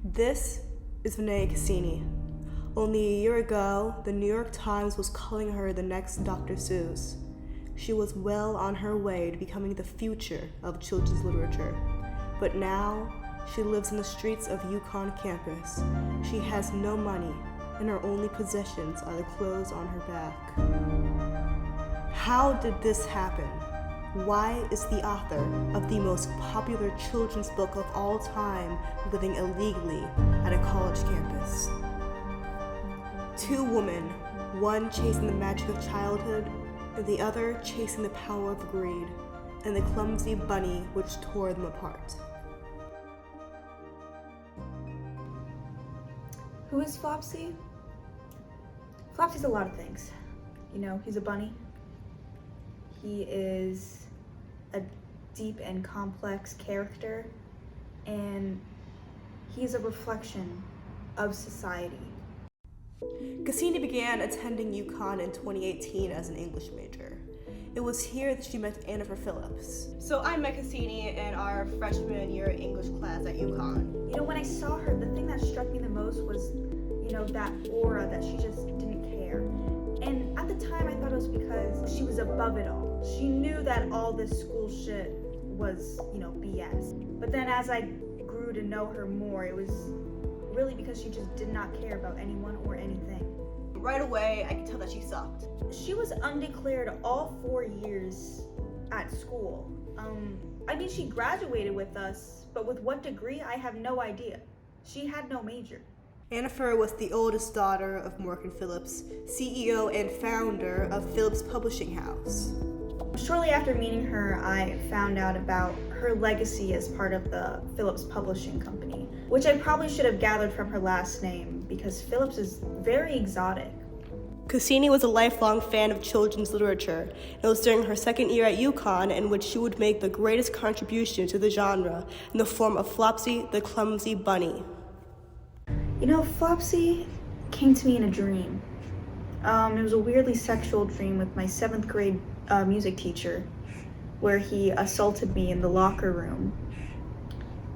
This is Vinaya Cassini. Only a year ago, the New York Times was calling her the next Dr. Seuss. She was well on her way to becoming the future of children's literature. But now, she lives in the streets of UConn campus. She has no money, and her only possessions are the clothes on her back. How did this happen? Why is the author of the most popular children's book of all time living illegally at a college campus? Two women, one chasing the magic of childhood, and the other chasing the power of greed, and the clumsy bunny which tore them apart. Who is Flopsy? Flopsy's a lot of things. You know, he's a bunny. He is a deep and complex character, and he's a reflection of society. Cassini began attending UConn in 2018 as an English major. It was here that she met Anna Phillips. So I met Cassini in our freshman year English class at UConn. You know, when I saw her, the thing that struck me the most was, that aura that she just didn't care. And at the time, I thought it was because she was above it all. She knew that all this school shit was, BS. But then as I grew to know her more, it was really because she just did not care about anyone or anything. Right away, I could tell that she sucked. She was undeclared all 4 years at school. She graduated with us, but with what degree, I have no idea. She had no major. Anna was the oldest daughter of Morgan Phillips, CEO and founder of Phillips Publishing House. Shortly after meeting her, I found out about her legacy as part of the Phillips Publishing Company, which I probably should have gathered from her last name because Phillips is very exotic. Cassini was a lifelong fan of children's literature. It was during her second year at UConn in which she would make the greatest contribution to the genre in the form of Flopsy the Clumsy Bunny. Flopsy came to me in a dream. It was a weirdly sexual dream with my 7th grade music teacher, where he assaulted me in the locker room.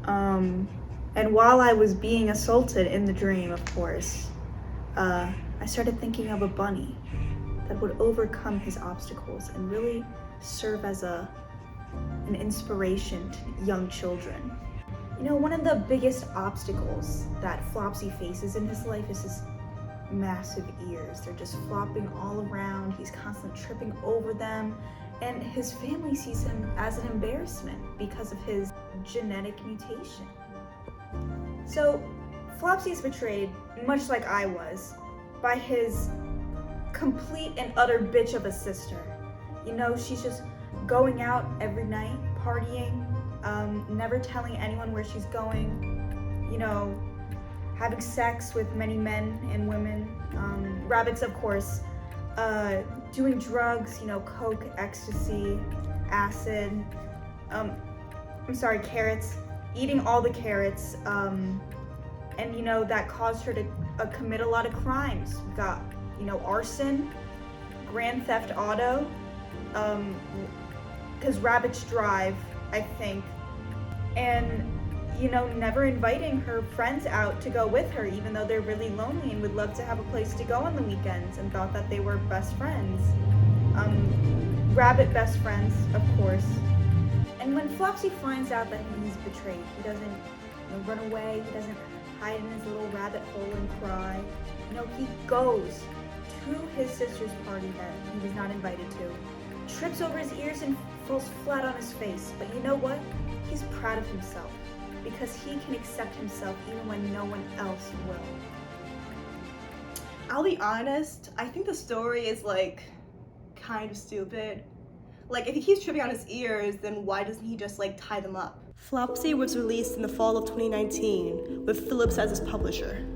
And while I was being assaulted in the dream, of course, I started thinking of a bunny that would overcome his obstacles and really serve as an inspiration to young children. One of the biggest obstacles that Flopsy faces in his life is his massive ears. They're just flopping all around. He's constantly tripping over them, and his family sees him as an embarrassment because of his genetic mutation. So Flopsy is betrayed, much like I was, by his complete and utter bitch of a sister. She's just going out every night, partying, never telling anyone where she's going, having sex with many men and women, rabbits, of course, doing drugs, coke, ecstasy, acid, carrots, eating all the carrots, and that caused her to commit a lot of crimes. We got, arson, grand theft auto, because rabbits drive, I think, and never inviting her friends out to go with her, even though they're really lonely and would love to have a place to go on the weekends, and thought that they were best friends. Rabbit best friends, of course. And when Flopsy finds out that he's betrayed, he doesn't run away, he doesn't hide in his little rabbit hole and cry. He goes to his sister's party that he was not invited to, trips over his ears and falls flat on his face. But you know what? He's proud of himself because he can accept himself even when no one else will. I'll be honest, I think the story is kind of stupid. If he keeps tripping on his ears, then why doesn't he just tie them up? Flopsy was released in the fall of 2019 with Phillips as his publisher.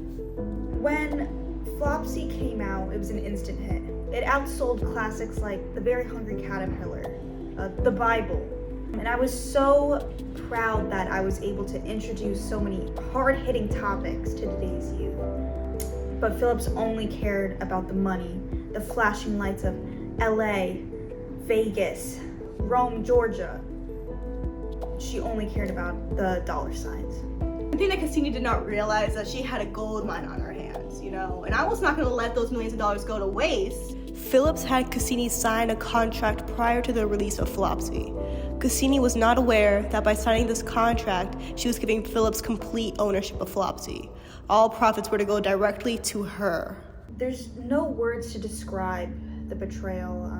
When Flopsy came out, it was an instant hit. It outsold classics like The Very Hungry Caterpillar, The Bible, and I was so proud that I was able to introduce so many hard-hitting topics to today's youth. But Phillips only cared about the money, the flashing lights of LA, Vegas, Rome, Georgia. She only cared about the dollar signs. thing that Cassini did not realize that she had a gold mine on her hands, you know, and I was not going to let those millions of dollars go to waste. Phillips had Cassini sign a contract prior to the release of Flopsy. Cassini was not aware that by signing this contract, she was giving Phillips complete ownership of Flopsy. All profits were to go directly to her. There's no words to describe the betrayal,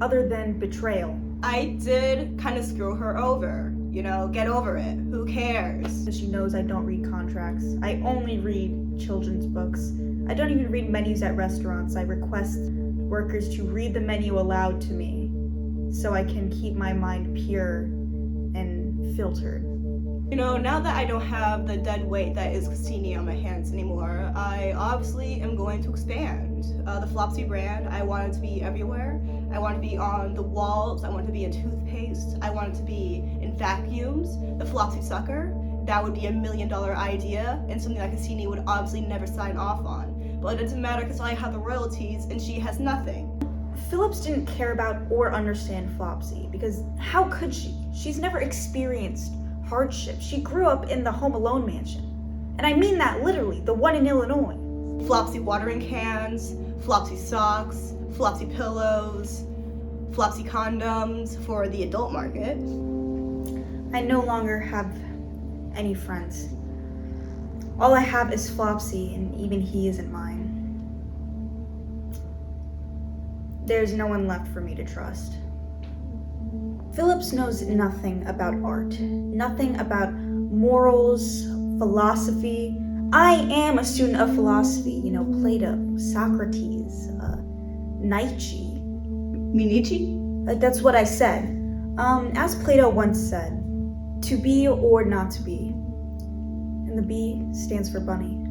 other than betrayal. I did kind of screw her over, you know, get over it, who cares? She knows I don't read contracts. I only read children's books. I don't even read menus at restaurants. I request workers to read the menu aloud to me so I can keep my mind pure and filtered. You know, now that I don't have the dead weight that is Cassini on my hands anymore, I obviously am going to expand. The Flopsy brand, I want it to be everywhere. I want it to be on the walls. I want it to be in toothpaste. I want it to be in vacuums. The Flopsy sucker, that would be $1 million idea and something that Cassini would obviously never sign off on. But it doesn't matter because I have the royalties and she has nothing. Phillips didn't care about or understand Flopsy because how could she? She's never experienced hardship. She grew up in the Home Alone mansion. And I mean that literally, the one in Illinois. Flopsy watering cans, Flopsy socks, Flopsy pillows, Flopsy condoms for the adult market. I no longer have any friends. All I have is Flopsy, and even he isn't mine. There's no one left for me to trust. Phillips knows nothing about art, nothing about morals, philosophy. I am a student of philosophy, you know, Plato, Socrates, Nietzsche. Nietzsche? That's what I said. As Plato once said, to be or not to be. And the B stands for bunny.